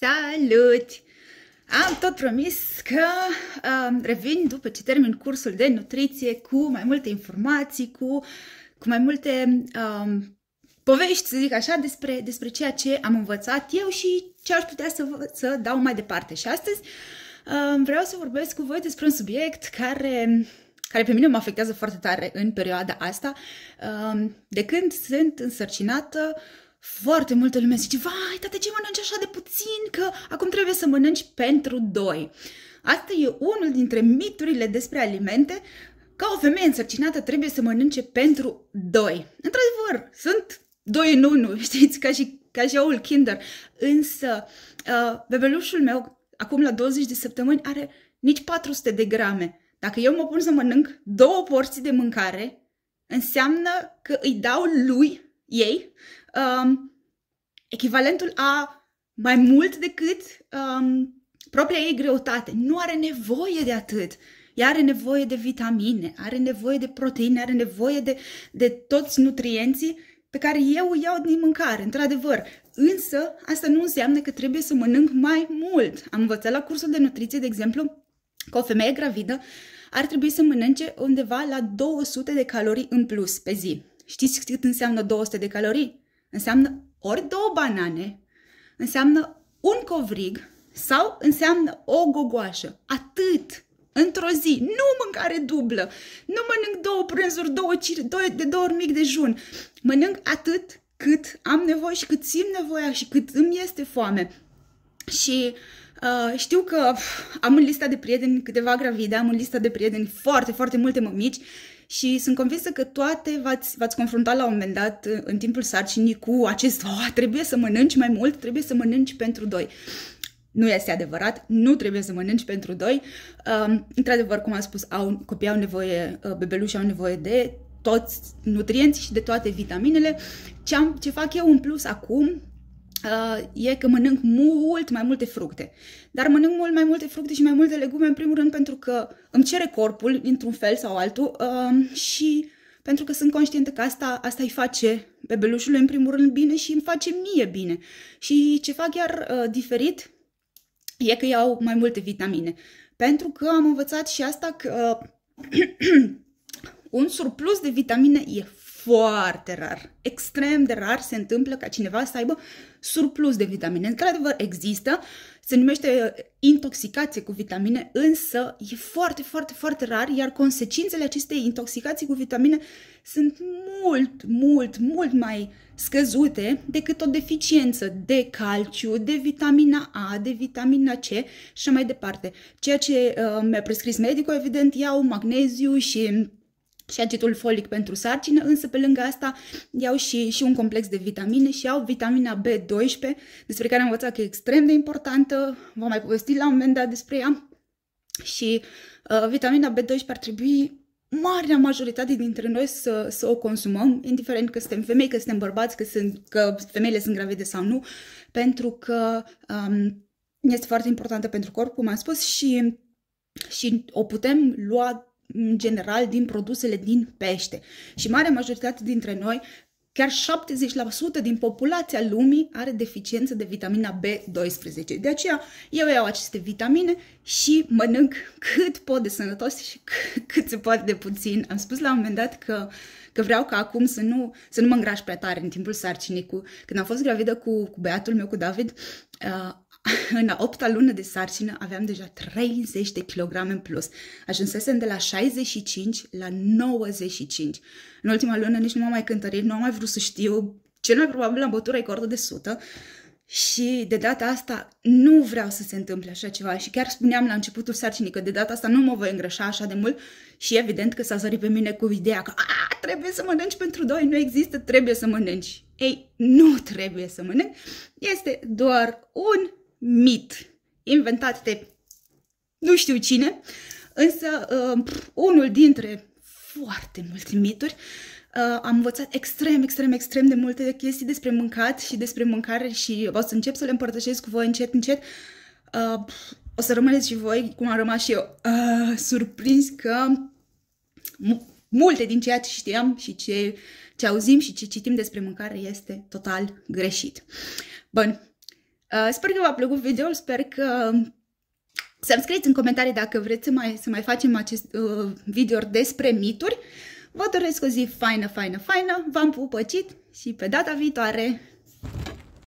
Salut! Am tot promis că revin după ce termin cursul de nutriție cu mai multe informații, cu mai multe povești, să zic așa, despre ceea ce am învățat eu și ce aș putea să dau mai departe. Și astăzi vreau să vorbesc cu voi despre un subiect care pe mine mă afectează foarte tare în perioada asta. De când sunt însărcinată, foarte multă lume zice: vai, tată, ce mănânci așa de puțin, că acum trebuie să mănânci pentru doi. Asta e unul dintre miturile despre alimente, că o femeie însărcinată trebuie să mănânce pentru doi. Într-adevăr, sunt doi în unu, știți, ca și oul Kinder. Însă, bebelușul meu, acum la 20 de săptămâni, are nici 400 de grame. Dacă eu mă pun să mănânc 2 porții de mâncare, înseamnă că îi dau ei, echivalentul a mai mult decât propria ei greutate. Nu are nevoie de atât. Ea are nevoie de vitamine, are nevoie de proteine, are nevoie de toți nutrienții pe care eu îi iau din mâncare, într-adevăr. Însă, asta nu înseamnă că trebuie să mănânc mai mult. Am învățat la cursul de nutriție, de exemplu, că o femeie gravidă ar trebui să mănânce undeva la 200 de calorii în plus pe zi. Știți cât înseamnă 200 de calorii? Înseamnă ori 2 banane, înseamnă un covrig sau înseamnă o gogoașă. Atât! Într-o zi. Nu mâncare dublă. Nu mănânc 2 prânzuri, 2 ori mic dejun. Mănânc atât cât am nevoie și cât simt nevoia și cât îmi este foame. Și știu că am în lista de prieteni câteva gravide, am în lista de prieteni foarte, foarte multe mămici și sunt convinsă că toate v-ați confruntat la un moment dat în timpul sarcinii cu acest trebuie să mănânci mai mult, trebuie să mănânci pentru doi. Nu este adevărat, nu trebuie să mănânci pentru doi. Într-adevăr, cum am spus, copiii au nevoie, bebelușii au nevoie de toți nutrienții și de toate vitaminele. Ce fac eu în plus acum e că mănânc mult mai multe fructe. Dar mănânc mult mai multe fructe și mai multe legume, în primul rând, pentru că îmi cere corpul, într-un fel sau altul, și pentru că sunt conștientă că asta îi face bebelușului, în primul rând, bine și îmi face mie bine. Și ce fac iar diferit e că iau mai multe vitamine. Pentru că am învățat și asta că un surplus de vitamine e foarte rar. Extrem de rar se întâmplă ca cineva să aibă surplus de vitamine. Într-adevăr există, se numește intoxicație cu vitamine, însă e foarte, foarte, foarte rar, iar consecințele acestei intoxicații cu vitamine sunt mult mai scăzute decât o deficiență de calciu, de vitamina A, de vitamina C și așa mai departe. Ceea ce mi-a prescris medicul, evident, iau magneziu și acidul folic pentru sarcină, însă pe lângă asta iau și un complex de vitamine și iau vitamina B12, despre care am învățat că e extrem de importantă, v-am mai povestit la un moment dat despre ea. Și vitamina B12 ar trebui marea majoritate dintre noi să o consumăm, indiferent că suntem femei, că suntem bărbați, că femeile sunt gravide sau nu, pentru că este foarte importantă pentru corp, cum am spus, și o putem lua în general din produsele din pește. Și marea majoritate dintre noi, chiar 70% din populația lumii are deficiență de vitamina B12. De aceea eu iau aceste vitamine și mănânc cât pot de sănătos și cât se poate de puțin. Am spus la un moment dat că vreau ca acum să nu mă îngraș prea tare în timpul sarcinii. Când am fost gravidă cu băiatul meu, cu David, în a 8-a lună de sarcină aveam deja 30 de kilograme în plus. Ajunsesem de la 65 la 95. În ultima lună nici nu m-am mai cântărit, nu am mai vrut să știu. Cel mai probabil am bătut recordul de 100 și de data asta nu vreau să se întâmple așa ceva. Și chiar spuneam la începutul sarcinii că de data asta nu mă voi îngrășa așa de mult și evident că s-a zărit pe mine cu ideea că trebuie să mănânci pentru doi, nu există, trebuie să mănânci. Ei, nu trebuie să mănânc, este doar un mit inventat de nu știu cine, însă unul dintre foarte multe mituri. Am învățat extrem de multe chestii despre mâncat și despre mâncare și o să încep să le împărtășesc cu voi încet. O să rămâneți și voi, cum am rămas și eu, surprins că multe din ceea ce știam și ce auzim și ce citim despre mâncare este total greșit. Bun, Sper că v-a plăcut videoul, sper că să-mi scrieți în comentarii dacă vreți să mai facem acest video despre mituri. Vă doresc o zi faină, v-am pupăcit și pe data viitoare!